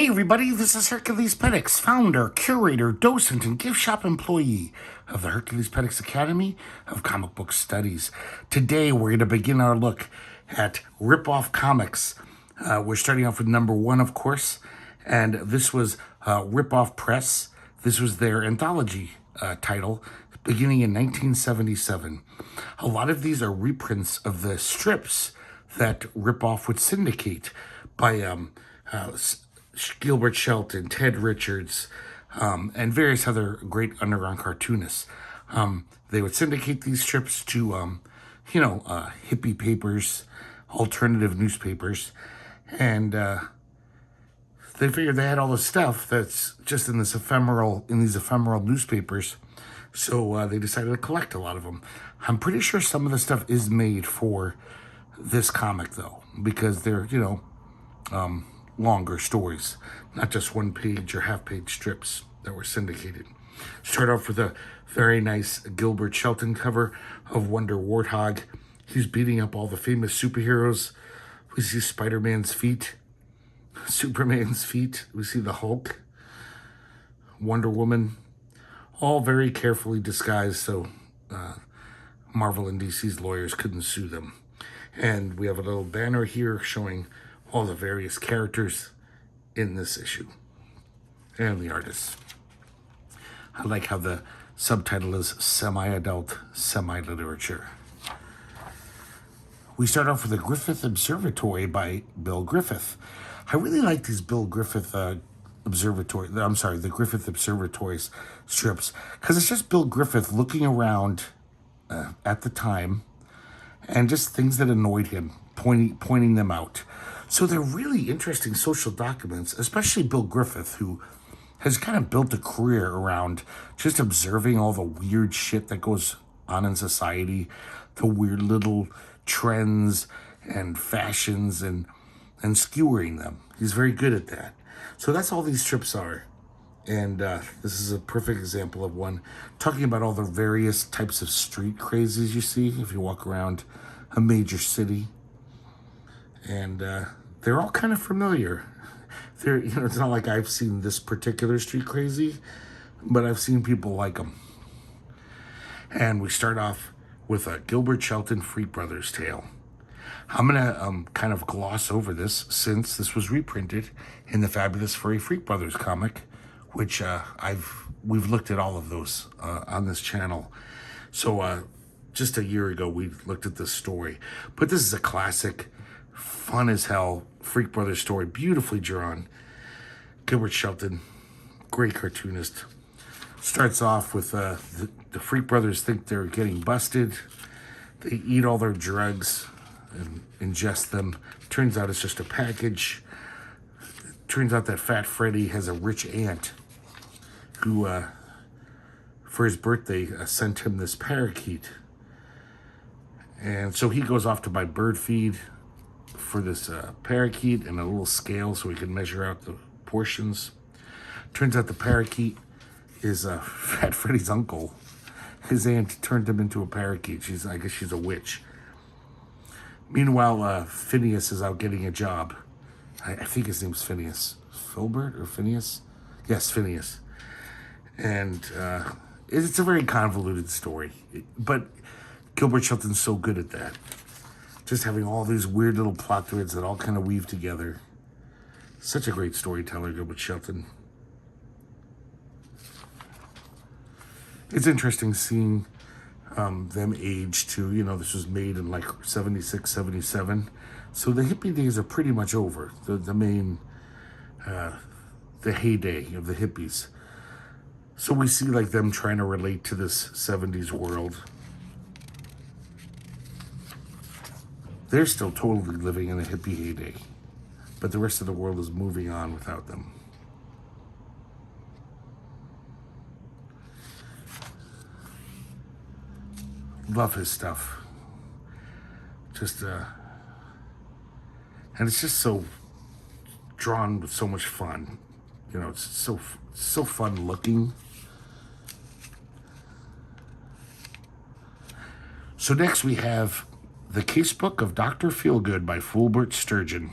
Hey everybody, this is herculespetix, founder, curator, docent, and gift shop employee of the herculespetix Academy of Comic Book Studies. Today we're going to begin our look at rip-off comics. We're starting off with number 1, of course, and this was Rip-Off Press. This was their anthology title, beginning in 1977. A lot of these are reprints of the strips that Rip-Off would syndicate by Gilbert Shelton, Ted Richards, and various other great underground cartoonists. They would syndicate these strips to, hippie papers, alternative newspapers, and they figured they had all the stuff that's just in these ephemeral newspapers, so they decided to collect a lot of them. I'm pretty sure some of the stuff is made for this comic, though, because they're, longer stories, not just one-page or half-page strips that were syndicated. Start off with a very nice Gilbert Shelton cover of Wonder Warthog. He's beating up all the famous superheroes. We see Spider-Man's feet, Superman's feet. We see the Hulk, Wonder Woman, all very carefully disguised so Marvel and DC's lawyers couldn't sue them. And we have a little banner here showing all the various characters in this issue and the artists. I like how the subtitle is Semi-Adult, Semi-Literature. We start off with the Griffith Observatory by Bill Griffith. I really like these the Griffith Observatory's strips, because it's just Bill Griffith looking around at the time and just things that annoyed him, pointing them out. So they're really interesting social documents, especially Bill Griffith, who has kind of built a career around just observing all the weird shit that goes on in society, the weird little trends and fashions and skewering them. He's very good at that. So that's all these strips are. And this is a perfect example of one, talking about all the various types of street crazes you see if you walk around a major city. And they're all kind of familiar. It's not like I've seen this particular street crazy, but I've seen people like them. And we start off with a Gilbert Shelton Freak Brothers tale. I'm gonna kind of gloss over this since this was reprinted in the Fabulous Furry Freak Brothers comic, which we've looked at all of those on this channel. So just a year ago we looked at this story, but this is a classic, fun as hell Freak Brothers story, beautifully drawn. Gilbert Shelton, great cartoonist. Starts off with the Freak Brothers think they're getting busted. They eat all their drugs and ingest them. Turns out it's just a package. Turns out that Fat Freddy has a rich aunt who, for his birthday, sent him this parakeet. And so he goes off to buy bird feed for this parakeet and a little scale so he can measure out the portions. Turns out the parakeet is Fat Freddy's uncle. His aunt turned him into a parakeet. I guess she's a witch. Meanwhile, Phineas is out getting a job. I think his name's Phineas. Filbert or Phineas? Yes, Phineas. And it's a very convoluted story. But Gilbert Shelton's so good at that. Just having all these weird little plot threads that all kind of weave together. Such a great storyteller, Gilbert Shelton. It's interesting seeing them age to, this was made in like 76, 77. So the hippie days are pretty much over. The main, the heyday of the hippies. So we see like them trying to relate to this 70s world. They're still totally living in a hippie heyday, but the rest of the world is moving on without them. Love his stuff. Just, and it's just so drawn with so much fun. It's so fun looking. So next we have The Casebook of Dr. Feelgood by Fulbert Sturgeon.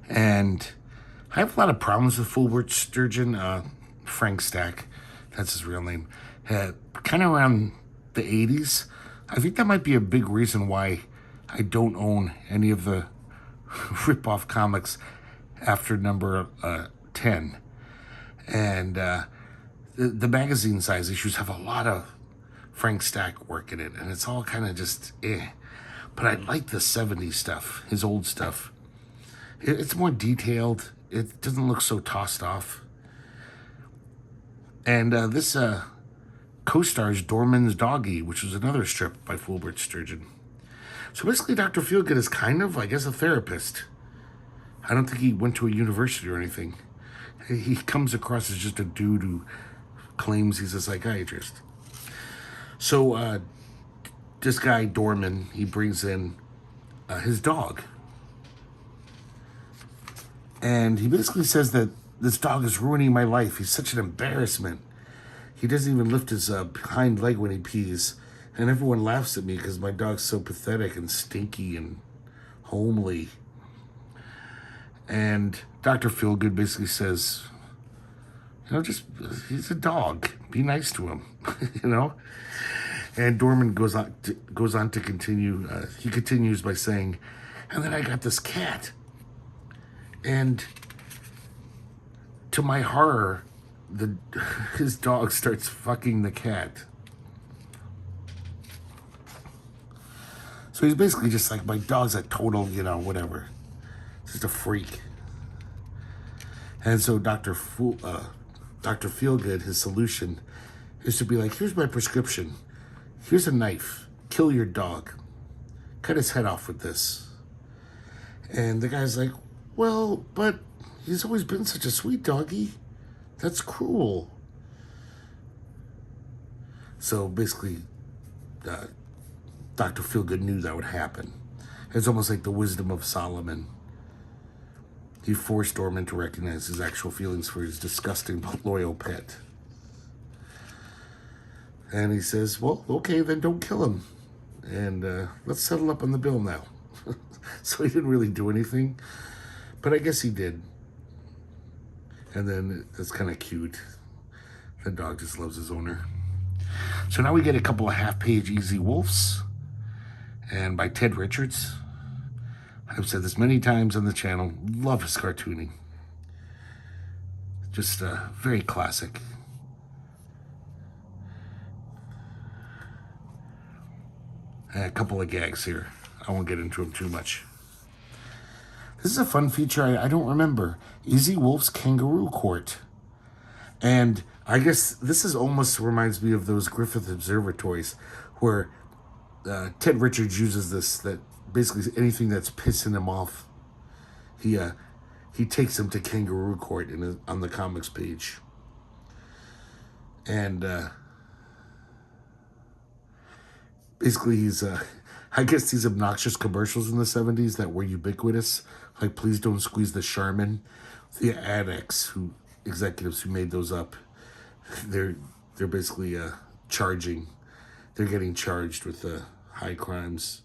And I have a lot of problems with Fulbert Sturgeon. Frank Stack, that's his real name. Kind of around the 80s. I think that might be a big reason why I don't own any of the rip-off comics after number 10. And the magazine size issues have a lot of Frank Stack work in it, and it's all kind of just eh. But I like the 70s stuff, his old stuff. It's more detailed. It doesn't look so tossed off. And this co-stars Dorman's Doggy, which was another strip by Fulbert Sturgeon. So basically, Dr. Feelgood is kind of, I guess, a therapist. I don't think he went to a university or anything. He comes across as just a dude who claims he's a psychiatrist. So this guy, Dorman, he brings in his dog. And he basically says that this dog is ruining my life. He's such an embarrassment. He doesn't even lift his hind leg when he pees. And everyone laughs at me because my dog's so pathetic and stinky and homely. And Dr. Feelgood basically says, he's a dog. Be nice to him, And Dorman goes on to continue. He continues by saying, and then I got this cat. And to my horror, his dog starts fucking the cat. So he's basically just like, my dog's a total, whatever. Just a freak. And so Dr. Feelgood, his solution is to be like, here's my prescription. Here's a knife. Kill your dog. Cut his head off with this. And the guy's like, well, but he's always been such a sweet doggy. That's cruel. So basically, Dr. Feelgood knew that would happen. It's almost like the wisdom of Solomon. He forced Dorman to recognize his actual feelings for his disgusting but loyal pet. And he says, well, okay, then don't kill him. And let's settle up on the bill now. So he didn't really do anything. But I guess he did. And then that's kind of cute. The dog just loves his owner. So now we get a couple of half-page Easy Wolves. And by Ted Richards. I've said this many times on the channel. Love his cartooning. Just very classic. A couple of gags here. I won't get into them too much. This is a fun feature I don't remember. Easy Wolf's Kangaroo Court. And I guess this is almost reminds me of those Griffith Observatories where Ted Richards uses this, that basically anything that's pissing him off, he takes him to Kangaroo Court on the comics page. And basically he's I guess these obnoxious commercials in the 70s that were ubiquitous, like please don't squeeze the Charmin. The executives who made those up, they're basically charging. They're getting charged with high crimes.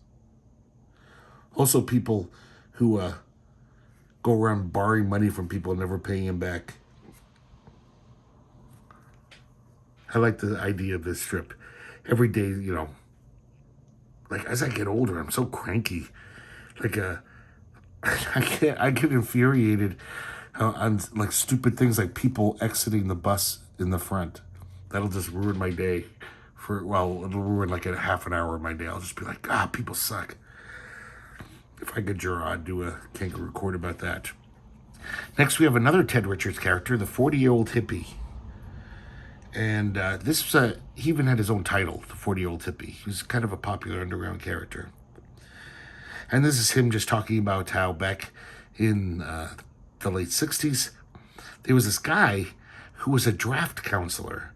Also, people who go around borrowing money from people and never paying them back. I like the idea of this strip. Every day, like as I get older, I'm so cranky. Like I get infuriated on like stupid things like people exiting the bus in the front. That'll just ruin my day. It'll ruin like a half an hour of my day. I'll just be like, people suck. If I could draw, I'd do a Kangaroo Court about that. Next, we have another Ted Richards character, the 40-year-old hippie. And this he even had his own title, the 40-year-old hippie. He was kind of a popular underground character. And this is him just talking about how back in the late 60s, there was this guy who was a draft counselor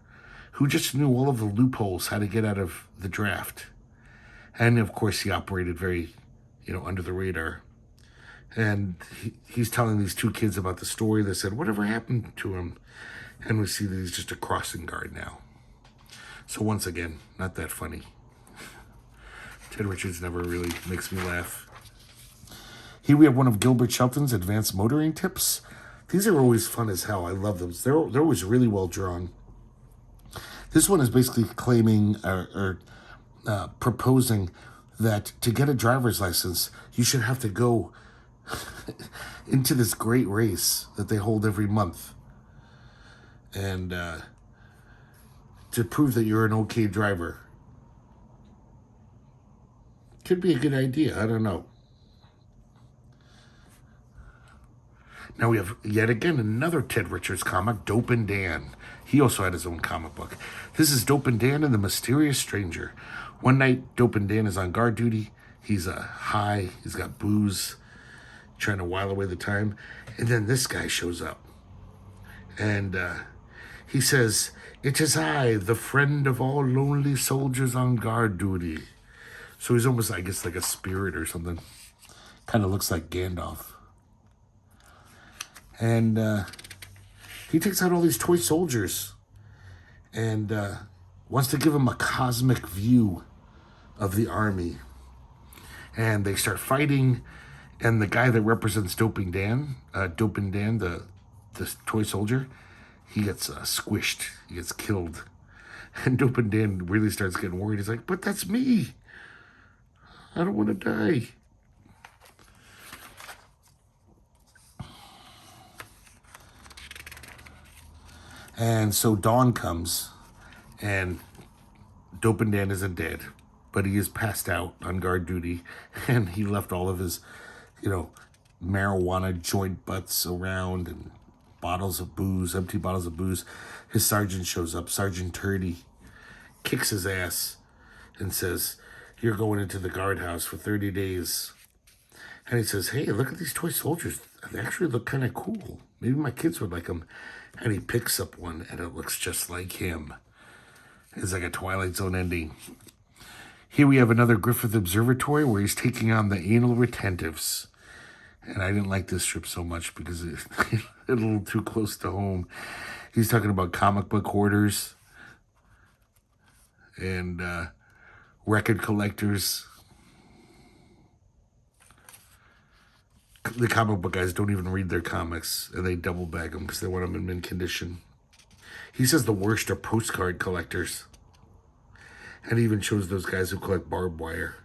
who just knew all of the loopholes, how to get out of the draft. And of course, he operated very, under the radar. And he's telling these two kids about the story. They said, whatever happened to him? And we see that he's just a crossing guard now. So once again, not that funny. Ted Richards never really makes me laugh. Here we have one of Gilbert Shelton's advanced motoring tips. These are always fun as hell. I love them. They're always really well drawn. This one is basically claiming or proposing that to get a driver's license, you should have to go into this great race that they hold every month. And to prove that you're an okay driver. Could be a good idea. I don't know. Now we have, yet again, another Ted Richards comic, Dope and Dan. He also had his own comic book. This is Dope and Dan and the Mysterious Stranger. One night, Dope and Dan is on guard duty. He's high. He's got booze, trying to while away the time. And then this guy shows up. And he says, "It is I, the friend of all lonely soldiers on guard duty." So he's almost, I guess, like a spirit or something. Kind of looks like Gandalf. And he takes out all these toy soldiers and wants to give them a cosmic view of the army. And they start fighting. And the guy that represents Dope and Dan, the toy soldier, he gets squished. He gets killed. And Dope and Dan really starts getting worried. He's like, "But that's me. I don't want to die." And so dawn comes, and Dope and Dan isn't dead, but he is passed out on guard duty, and he left all of his, marijuana joint butts around and bottles of booze, empty bottles of booze. His sergeant shows up, Sergeant Turdy, kicks his ass and says, "You're going into the guardhouse for 30 days. And he says, "Hey, look at these toy soldiers. They actually look kind of cool. Maybe my kids would like them." And he picks up one, and it looks just like him. It's like a Twilight Zone ending. Here we have another Griffith Observatory where he's taking on the anal retentives. And I didn't like this strip so much because it's a little too close to home. He's talking about comic book hoarders and record collectors. The comic book guys don't even read their comics, and they double bag them because they want them in mint condition. He says the worst are postcard collectors. And he even shows those guys who collect barbed wire.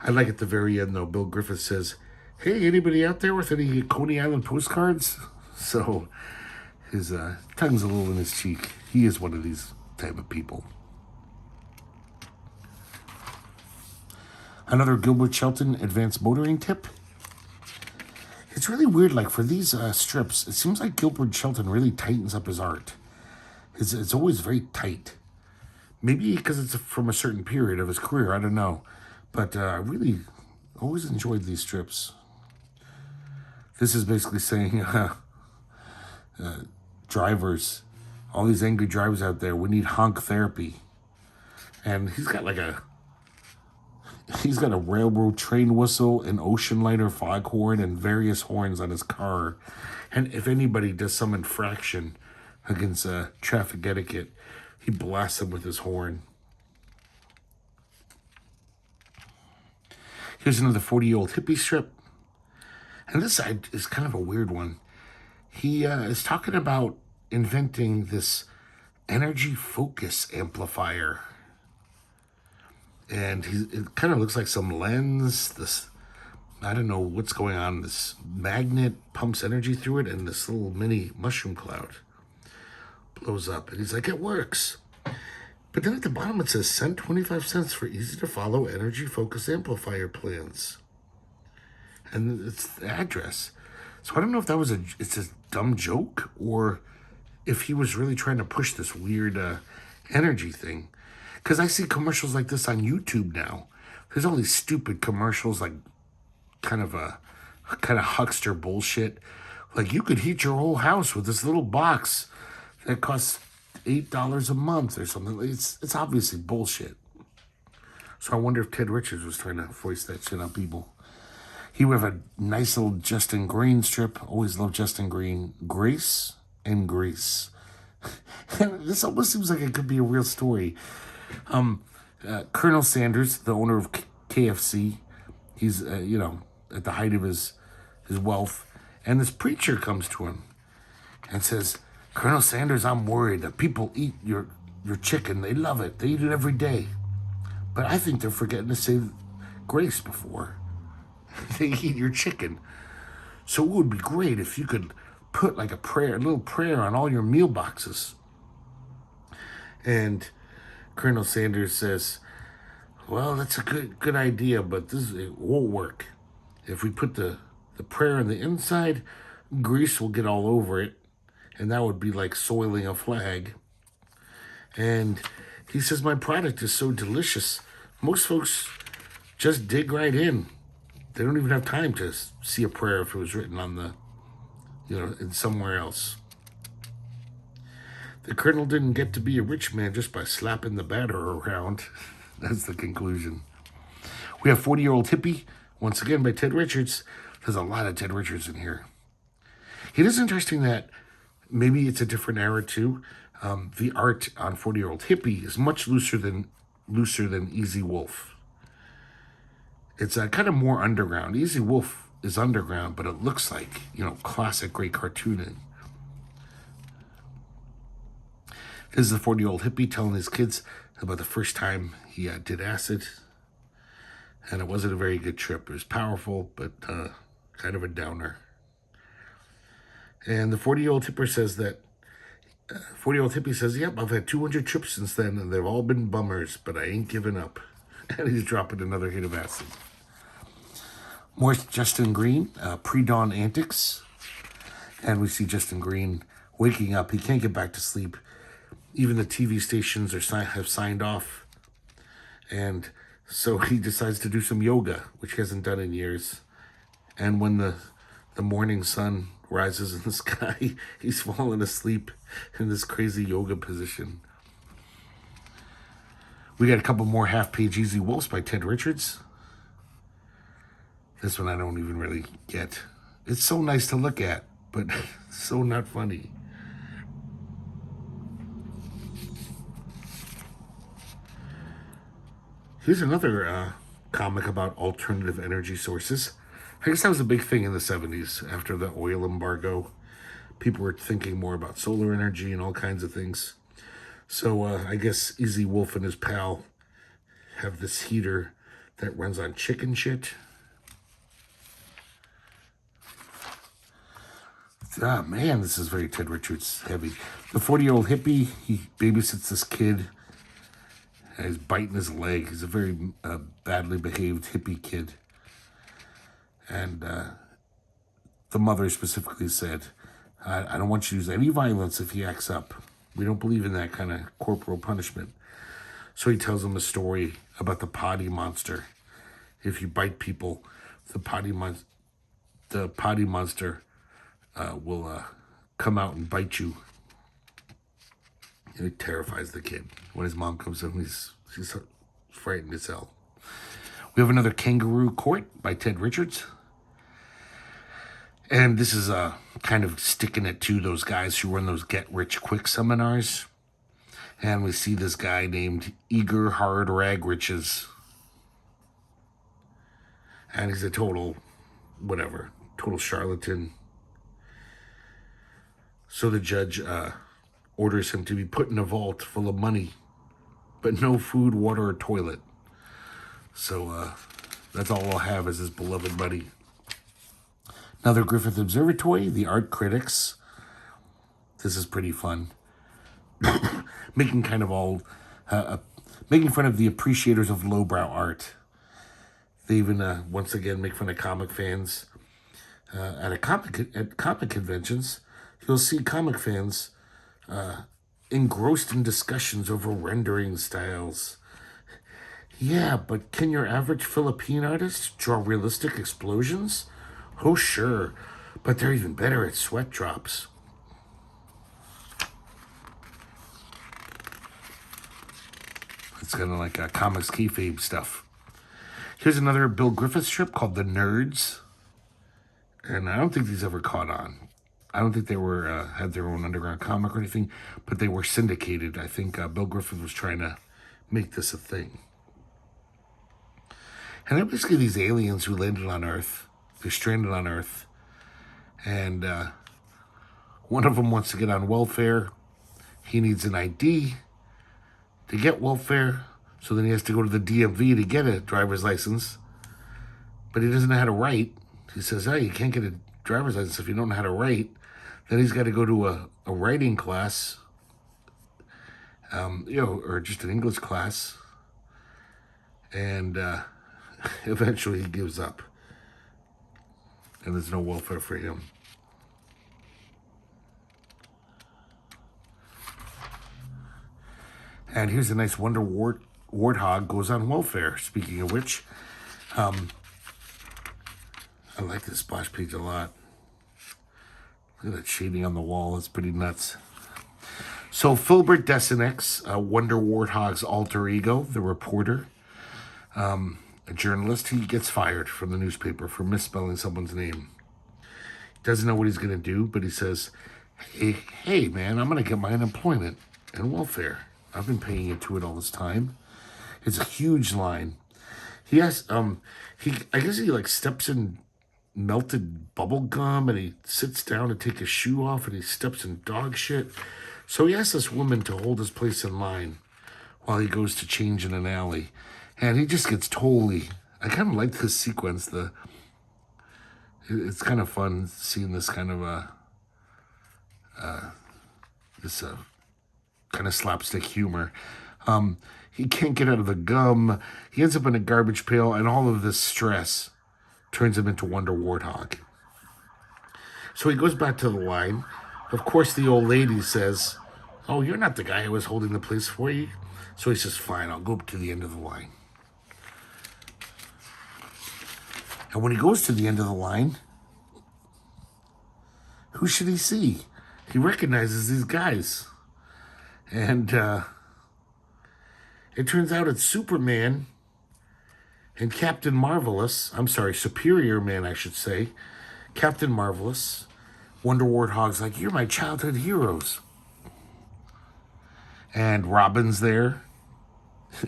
I like at the very end, though, Bill Griffith says, "Hey, anybody out there with any Coney Island postcards?" So his tongue's a little in his cheek. He is one of these type of people. Another Gilbert Shelton advanced motoring tip. It's really weird, like for these strips, it seems like Gilbert Shelton really tightens up his art. It's always very tight. Maybe because it's from a certain period of his career, I don't know. But I really always enjoyed these strips. This is basically saying, drivers, all these angry drivers out there, we need honk therapy. And he's got a railroad train whistle, an ocean liner foghorn, and various horns on his car. And if anybody does some infraction against traffic etiquette, he blasts them with his horn. Here's another 40-year-old hippie strip. And this side is kind of a weird one. He is talking about inventing this energy focus amplifier. And it kind of looks like some lens. This, I don't know what's going on. This magnet pumps energy through it, and this little mini mushroom cloud blows up. And he's like, "It works." But then at the bottom it says, "Send 25 cents for easy-to-follow energy focus amplifier plans." And it's the address. So I don't know if that was it's a dumb joke, or if he was really trying to push this weird energy thing. Because I see commercials like this on YouTube now. There's all these stupid commercials, like kind of huckster bullshit. Like, you could heat your whole house with this little box that costs $8 a month or something. It's obviously bullshit. So I wonder if Ted Richards was trying to voice that shit on people. Here we have a nice little Justin Green strip. Always love Justin Green. Grace and Grace. And this almost seems like it could be a real story. Colonel Sanders, the owner of KFC, he's, at the height of his wealth. And this preacher comes to him and says, Colonel Sanders, I'm worried that people eat your chicken. They love it. They eat it every day. But I think they're forgetting to say grace before they eat your chicken. So it would be great if you could put like a little prayer on all your meal boxes. And Colonel Sanders says, well, that's a good idea, but it won't work. If we put the prayer on the inside, grease will get all over it, and that would be like soiling a flag. And he says, my product is so delicious, most folks just dig right in. They don't even have time to see a prayer if it was written on in somewhere else. The colonel didn't get to be a rich man just by slapping the batter around. That's the conclusion. We have 40-Year-Old Hippie, once again by Ted Richards. There's a lot of Ted Richards in here. It is interesting that maybe it's a different era too. The art on 40-Year-Old Hippie is much looser than Easy Wolf. It's kind of more underground. Easy Wolf is underground, but it looks like, classic great cartooning. This is the 40-Year-Old Hippie telling his kids about the first time he did acid. And it wasn't a very good trip. It was powerful, but kind of a downer. And the 40-Year-Old Hippie says that, 40-Year-Old Hippie says, yep, I've had 200 trips since then, and they've all been bummers, but I ain't giving up. And he's dropping another hit of acid. More Justin Green, Pre-Dawn Antics. And we see Justin Green waking up. He can't get back to sleep. Even the TV stations have signed off. And so he decides to do some yoga, which he hasn't done in years. And when the morning sun rises in the sky, he's fallen asleep in this crazy yoga position. We got a couple more half-page Easy Wolves by Ted Richards. This one I don't even really get. It's so nice to look at, but so not funny. Here's another comic about alternative energy sources. I guess that was a big thing in the 70s after the oil embargo. People were thinking more about solar energy and all kinds of things. So I guess Easy Wolf and his pal have this heater that runs on chicken shit. Ah, man, this is very Ted Richards heavy. The 40-Year-Old Hippie, he babysits this kid. And he's biting his leg. He's a very badly behaved hippie kid. And the mother specifically said, I don't want you to use any violence if he acts up. We don't believe in that kind of corporal punishment. So he tells him a story about the potty monster. If you bite people, the potty monster will come out and bite you. And it terrifies the kid. When his mom comes in, she's frightened as hell. We have another Kangaroo Court by Ted Richards. And this is kind of sticking it to those guys who run those get-rich-quick seminars. And we see this guy named Eager Hard Rag Riches. And he's a total charlatan. So the judge orders him to be put in a vault full of money, but no food, water, or toilet. So that's all we'll have is his beloved money. Another Griffith Observatory, the art critics. This is pretty fun. Making fun of the appreciators of lowbrow art. They even once again make fun of comic fans. At comic conventions, you'll see comic fans engrossed in discussions over rendering styles. Yeah, but can your average Philippine artist draw realistic explosions? Oh, sure, but they're even better at sweat drops. It's kind of like comics kayfabe stuff. Here's another Bill Griffith strip called The Nerds. And I don't think these ever caught on. I don't think they were had their own underground comic or anything, but they were syndicated. I think Bill Griffith was trying to make this a thing. And they're basically these aliens who landed on Earth. They're stranded on Earth. And one of them wants to get on welfare. He needs an ID to get welfare. So then he has to go to the DMV to get a driver's license. But he doesn't know how to write. He says, hey, you can't get a driver's license if you don't know how to write. Then he's got to go to a writing class, or just an English class. And eventually he gives up. And there's no welfare for him. And here's a nice Wonder Warthog goes on welfare. Speaking of which, I like this splash page a lot. Look at that shading on the wall. It's pretty nuts. So Filbert Desinix, Wonder Warthog's alter ego, the reporter, a journalist, he gets fired from the newspaper for misspelling someone's name. He doesn't know what he's going to do, but he says, hey, man, I'm going to get my unemployment and welfare. I've been paying into it all this time. It's a huge line. He has, I guess he like steps in melted bubble gum and he sits down to take his shoe off and he steps in dog shit. So he asks this woman to hold his place in line while he goes to change in an alley. And he just gets totally, I kind of like this sequence. It's kind of fun seeing this kind of, kind of slapstick humor. He can't get out of the gum. He ends up in a garbage pail, and all of this stress turns him into Wonder Warthog. So he goes back to the line. Of course, the old lady says, oh, you're not the guy who was holding the place for you. So he says, fine, I'll go up to the end of the line. And when he goes to the end of the line, who should he see? He recognizes these guys. And it turns out it's Superman and Captain Marvelous. I'm sorry, Superior Man, I should say. Captain Marvelous. Wonder Warthog's like, you're my childhood heroes. And Robin's there.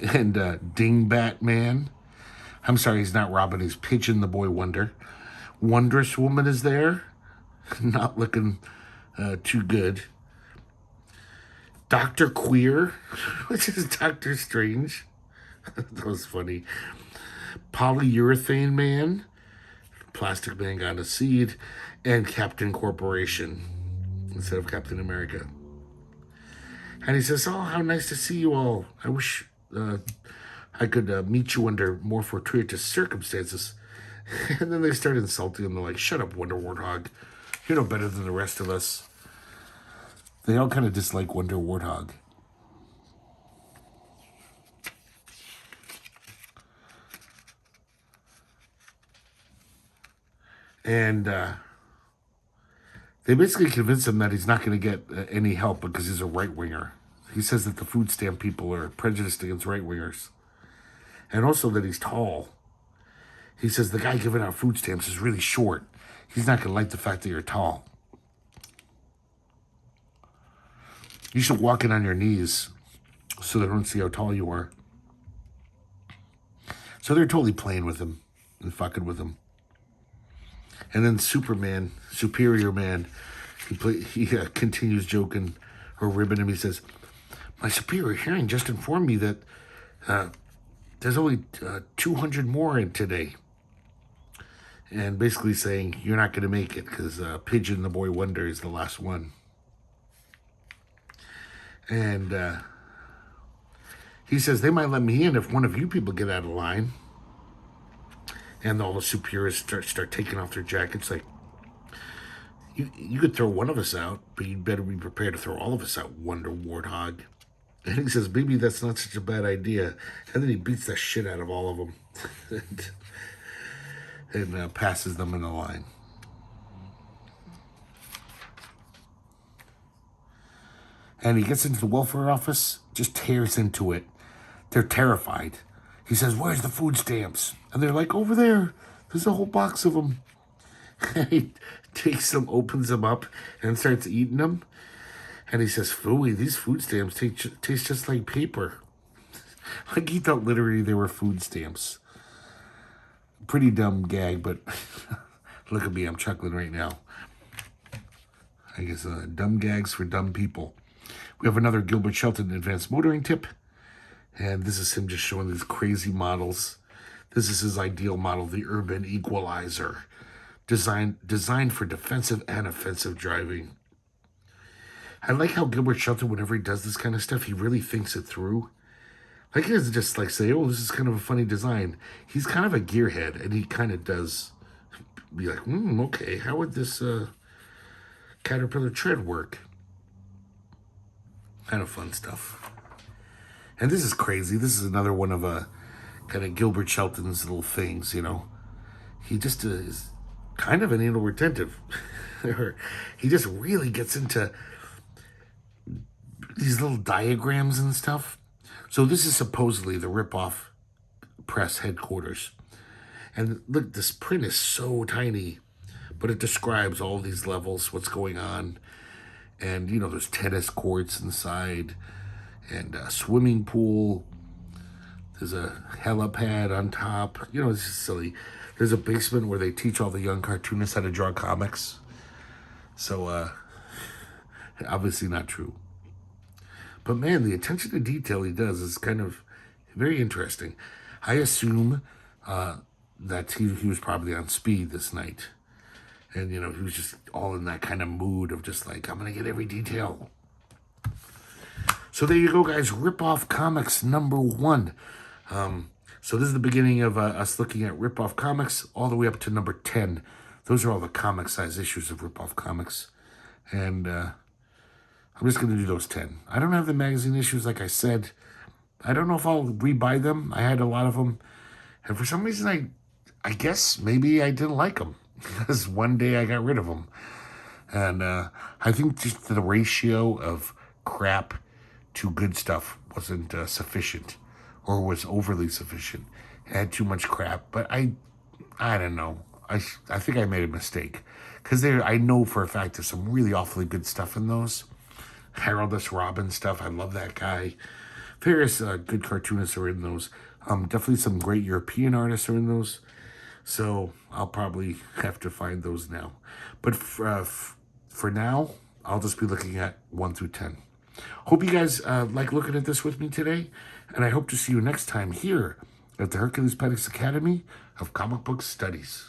And Dingbat Man. I'm sorry, he's not Robin, he's Pigeon the Boy Wonder. Wondrous Woman is there. Not looking too good. Dr. Queer, which is Doctor Strange. That was funny. Polyurethane Man, Plastic Man got a seed, and Captain Corporation instead of Captain America. And he says, oh, how nice to see you all. I wish I could meet you under more fortuitous circumstances. And then they start insulting him. They're like, shut up, Wonder Warthog. You're no better than the rest of us. They all kind of dislike Wonder Warthog. And they basically convince him that he's not going to get any help because he's a right-winger. He says that the food stamp people are prejudiced against right-wingers. And also that he's tall. He says the guy giving out food stamps is really short. He's not going to like the fact that you're tall. You should walk in on your knees so they don't see how tall you are. So they're totally playing with him and fucking with him. And then Superman, Superior Man, he continues joking or ribbing him. He says, my superior hearing just informed me that there's only 200 more in today. And basically saying, you're not going to make it because Pigeon the Boy Wonder is the last one. And he says, they might let me in if one of you people get out of line. And all the superiors start taking off their jackets. Like, you could throw one of us out, but you'd better be prepared to throw all of us out, Wonder Warthog. And he says, maybe that's not such a bad idea. And then he beats the shit out of all of them. and passes them in the line. And he gets into the welfare office, just tears into it. They're terrified. He says, where's the food stamps? And they're like, over there. There's a whole box of them. And he takes them, opens them up, and starts eating them. And he says, phooey, these food stamps taste just like paper. Like he thought literally they were food stamps. Pretty dumb gag, but Look at me, I'm chuckling right now. I guess dumb gags for dumb people. We have another Gilbert Shelton advanced motoring tip. And this is him just showing these crazy models. This is his ideal model, the Urban Equalizer. Designed for defensive and offensive driving. I like how Gilbert Shelton, whenever he does this kind of stuff, he really thinks it through. Like, he doesn't just like say, oh, this is kind of a funny design. He's kind of a gearhead, and he kind of does be like, okay, how would this Caterpillar tread work? Kind of fun stuff. And this is crazy. This is another one of kind of Gilbert Shelton's little things, you know. He just is kind of an anal retentive. He just really gets into these little diagrams and stuff. So this is supposedly the rip-off press headquarters. And look, this print is so tiny, but it describes all these levels, what's going on. And, you know, there's tennis courts inside and a swimming pool. There's a helipad on top. You know, it's just silly. There's a basement where they teach all the young cartoonists how to draw comics. So, obviously not true. But man, the attention to detail he does is kind of very interesting. I assume that he was probably on speed this night. And, you know, he was just all in that kind of mood of just like, I'm going to get every detail. So there you go, guys. Rip-Off Comics #1. So this is the beginning of us looking at Rip-Off Comics all the way up to number 10. Those are all the comic-size issues of Rip-Off Comics. And I'm just going to do those 10. I don't have the magazine issues, like I said. I don't know if I'll rebuy them. I had a lot of them. And for some reason, I guess maybe I didn't like them. Because one day I got rid of them. And I think just the ratio of crap to good stuff wasn't sufficient. Or was overly sufficient. It had too much crap. But I don't know. I think I made a mistake. Because I know for a fact there's some really awfully good stuff in those. Harold S. Robin stuff. I love that guy. Various good cartoonists are in those. Definitely some great European artists are in those. So I'll probably have to find those now. But for now, I'll just be looking at 1 through 10. Hope you guys like looking at this with me today. And I hope to see you next time here at the Herculespetix Academy of Comic Book Studies.